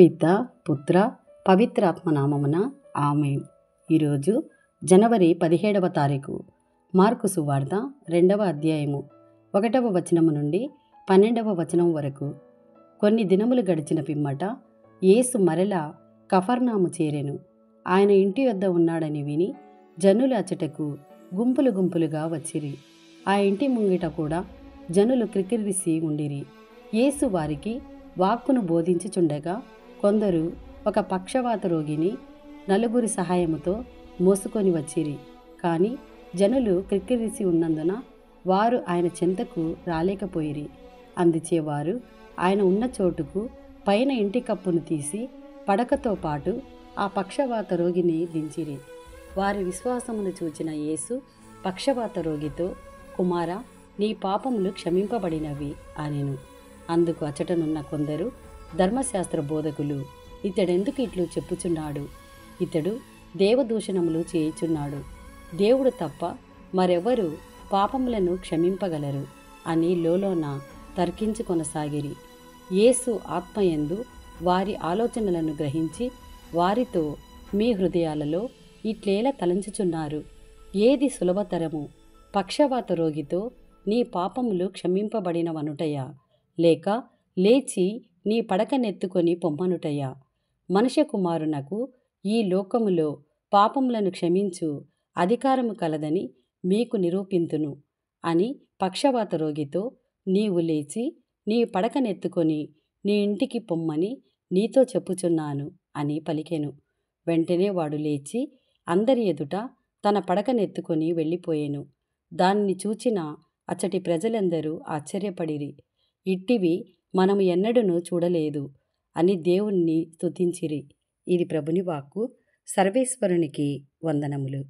పిత పుత్ర పవిత్రాత్మ నామమున ఆమేన్. ఈరోజు జనవరి 17వ తారీఖు. మార్కు సువార్త 2వ అధ్యాయము 1వ వచనము నుండి 12వ వచనం వరకు. కొన్ని దినములు గడిచిన పిమ్మట యేసు మరలా కఫర్నాము చేరెను. ఆయన ఇంటి వద్ద ఉన్నాడని విని జనులు అచ్చటకు గుంపులు గుంపులుగా వచ్చిరి. ఆ ఇంటి ముంగిట కూడా జనులు క్రికిరిసి ఉండిరి. యేసు వారికి వాక్కును బోధించుచుండగా కొందరు ఒక పక్షవాత రోగిని 4 సహాయముతో మోసుకొని వచ్చిరి. కాని జనులు క్రిక్కిరిసి ఉన్నందున వారు ఆయన చెంతకు రాలేకపోయిరి. అందుచే వారు ఆయన ఉన్న చోటుకు పైన ఇంటి కప్పును తీసి పడకతో పాటు ఆ పక్షవాత రోగిని దించిరి. వారి విశ్వాసమును చూచిన యేసు పక్షవాత రోగితో, కుమారా, నీ పాపములు క్షమింపబడినవి అనెను. అందుకు అచటనున్న కొందరు ధర్మశాస్త్ర బోధకులు, ఇతడెందుకు ఇట్లు చెప్పుచున్నాడు? ఇతడు దేవదూషణములు చేయుచున్నాడు. దేవుడు తప్ప మరెవరు పాపములను క్షమింపగలరు అని లోలోన తర్కించుకొనసాగిరి. యేసు ఆత్మయందు వారి ఆలోచనలను గ్రహించి వారితో, మీ హృదయాలలో ఇట్లేలా తలంచుచున్నారు? ఏది సులభతరము, పక్షవాత రోగితో నీ పాపములు క్షమింపబడినవనుటయా, లేక లేచి నీ పడకనెత్తుకొని పొమ్మనుటయా? మనుష్య కుమారునకు ఈ లోకములో పాపములను క్షమించు అధికారము కలదని మీకు నిరూపింతును అని పక్షవాత రోగితో, నీవు లేచి నీ పడకనెత్తుకొని నీ ఇంటికి పొమ్మని నీతో చెప్పుచున్నాను అని పలికెను. వెంటనే వాడు లేచి అందరి ఎదుట తన పడకనెత్తుకొని వెళ్ళిపోయెను. దానిని చూచిన అచ్చటి ప్రజలందరూ ఆశ్చర్యపడిరి. ఇట్టివి మనము ఎన్నడూనూ చూడలేదు అని దేవుణ్ణి స్తుతించిరి. ఇది ప్రభుని వాక్కు. సర్వేశ్వరునికి వందనములు.